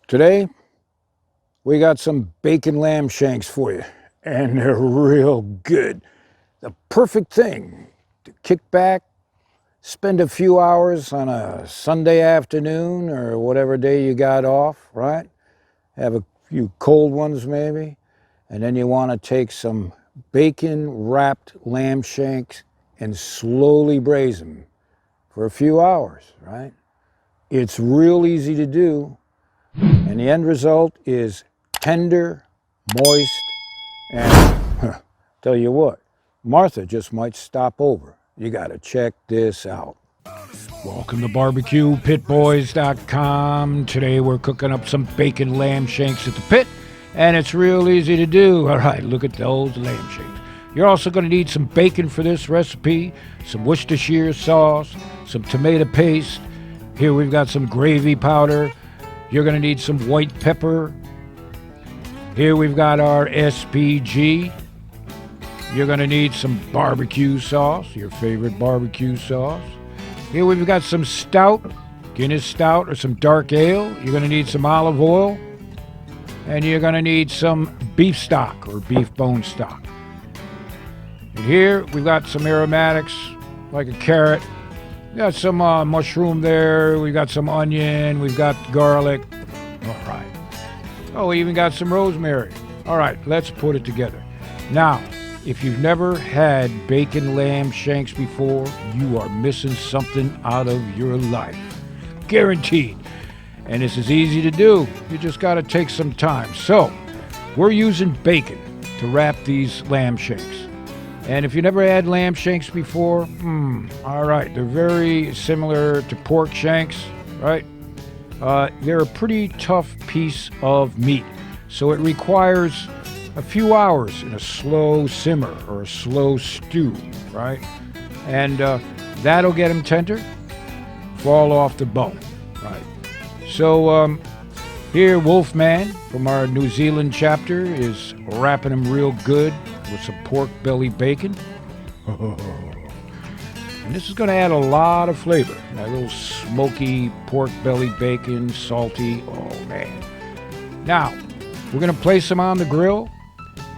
Today, we got some bacon lamb shanks for you, and they're real good. The perfect thing to kick back, spend a few hours on a Sunday afternoon or whatever day you got off, right? Have a few cold ones maybe, and then you want to take some bacon-wrapped lamb shanks and slowly braise them for a few hours, right? It's real easy to do, and the end result is tender, moist, and tell you what, Martha just might stop over. You gotta check this out. Welcome to BarbecuePitBoys.com. Today we're cooking up some bacon lamb shanks at the pit, and it's real easy to do. All right, look at those lamb shanks. You're also going to need some bacon for this recipe, some Worcestershire sauce, some tomato paste. Here we've got some gravy powder. You're going to need some white pepper. Here we've got our SPG. You're going to need some barbecue sauce, your favorite barbecue sauce. Here we've got some stout, Guinness stout or some dark ale. You're going to need some olive oil. And you're going to need some beef stock or beef bone stock. And here we've got some aromatics, like a carrot. We got some mushroom there. We've got some onion. We've got garlic. All right. Oh, we even got some rosemary. All right, let's put it together. Now, if you've never had bacon lamb shanks before, you are missing something out of your life. Guaranteed. And this is easy to do. You just got to take some time. So, we're using bacon to wrap these lamb shanks. And if you never had lamb shanks before, all right, they're very similar to pork shanks, right? They're a pretty tough piece of meat, so it requires a few hours in a slow simmer or a slow stew, right? And that'll get them tender, fall off the bone, right? So here, Wolfman from our New Zealand chapter is wrapping them real good with some pork belly bacon. And this is going to add a lot of flavor. That little smoky pork belly bacon, salty. Oh, man. Now, we're going to place them on the grill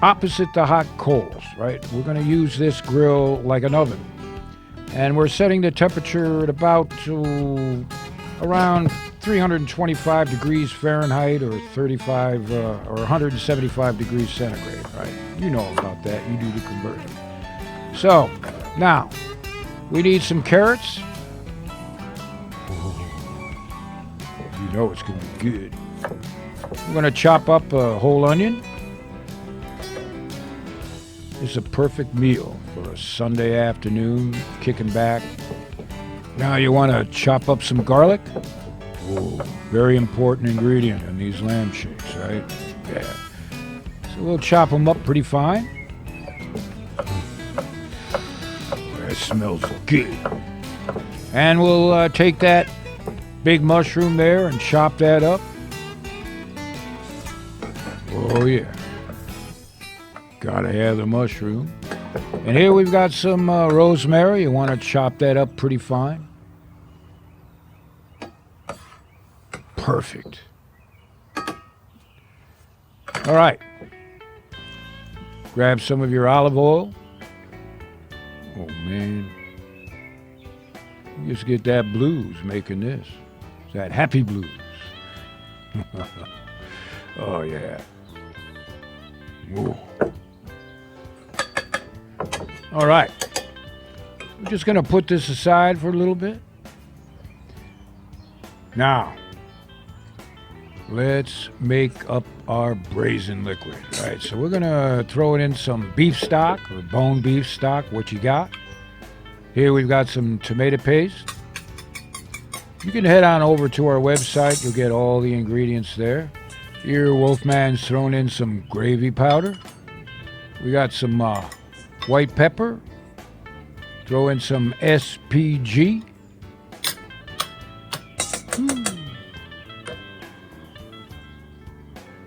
opposite the hot coals, right? We're going to use this grill like an oven. And we're setting the temperature at about around 325 degrees Fahrenheit or 35 or 175 degrees centigrade, right? You know about that. You do the conversion. So, now, we need some carrots. You know it's going to be good. We're going to chop up a whole onion. It's a perfect meal for a Sunday afternoon, kicking back. Now you want to chop up some garlic. Oh, very important ingredient in these lamb shanks, right? Yeah. So we'll chop them up pretty fine. That smells good. And we'll take that big mushroom there and chop that up. Oh, yeah. Gotta have the mushroom. And here we've got some rosemary. You want to chop that up pretty fine. Perfect. All right. Grab some of your olive oil. Oh, man. You just get that blues making this. That happy blues. Oh, yeah. Whoa. All right. We're just going to put this aside for a little bit. Now, let's make up our braising liquid. All right, so we're going to throw it in some beef stock or bone beef stock, what you got. Here we've got some tomato paste. You can head on over to our website. You'll get all the ingredients there. Here, Wolfman's thrown in some gravy powder. We got some white pepper. Throw in some SPG.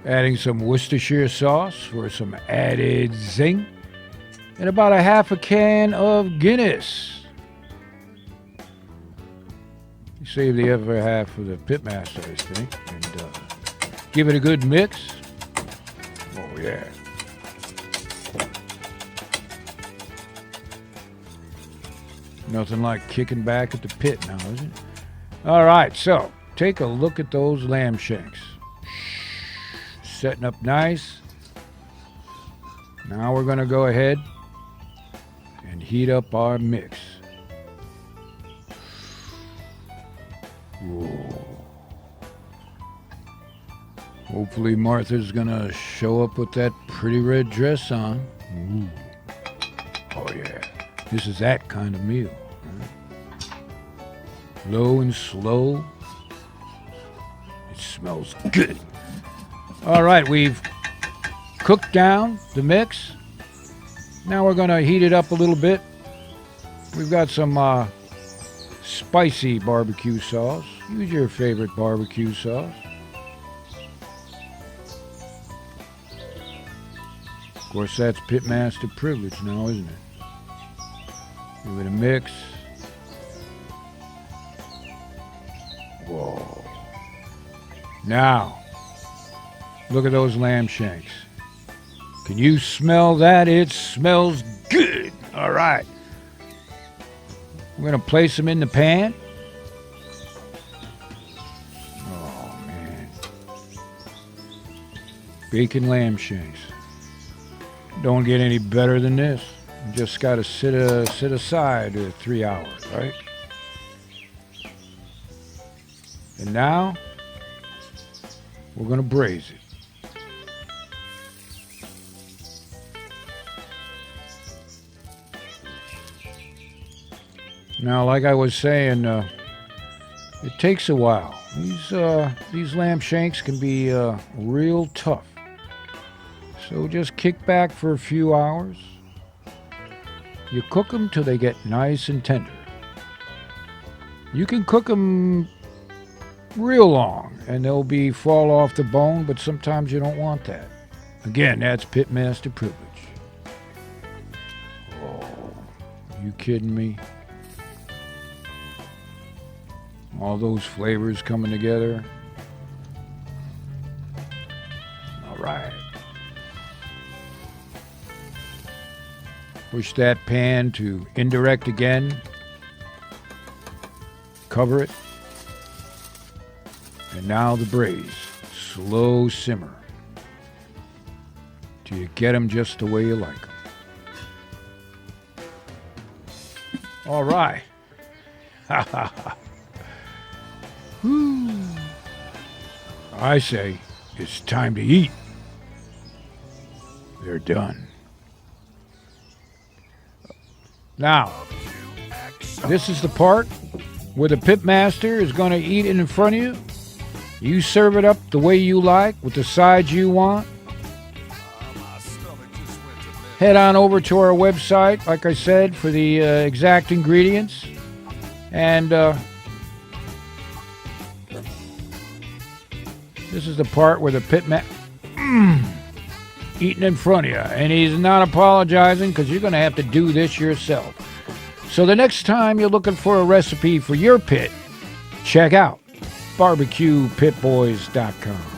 Adding some Worcestershire sauce for some added zing. And about a half a can of Guinness. You save the other half for the pitmaster, I think. And Give it a good mix. Oh, yeah. Nothing like kicking back at the pit now, is it? All right, so take a look at those lamb shanks. Setting up nice. Now we're going to go ahead and heat up our mix. Whoa. Hopefully Martha's going to show up with that pretty red dress on. Ooh. Oh, yeah. This is that kind of meal. Right? Low and slow. It smells good. All right, we've cooked down the mix. Now we're going to heat it up a little bit. We've got some spicy barbecue sauce. Use your favorite barbecue sauce. Of course, that's pitmaster privilege now, isn't it? Give it a mix. Whoa. Now, look at those lamb shanks. Can you smell that? It smells good. All right. We're going to place them in the pan. Oh, man. Bacon lamb shanks. Don't get any better than this. You just got to sit aside 3 hours, right? And now, we're going to braise it. Now, like I was saying, it takes a while. These lamb shanks can be real tough. So just kick back for a few hours. You cook them till they get nice and tender. You can cook them real long and they'll fall off the bone, but sometimes you don't want that. Again, that's pitmaster privilege. Oh, you kidding me? All those flavors coming together. All right. Push that pan to indirect again. Cover it. And now the braise. Slow simmer. Till you get them just the way you like them. All right. Ha ha ha. I say it's time to eat. They're done. Now, this is the part where the pitmaster is going to eat it in front of you. You serve it up the way you like, with the sides you want. Head on over to our website, like I said, for the exact ingredients. And this is the part where the pitmaster eating in front of you. And he's not apologizing because you're going to have to do this yourself. So the next time you're looking for a recipe for your pit, check out barbecuepitboys.com.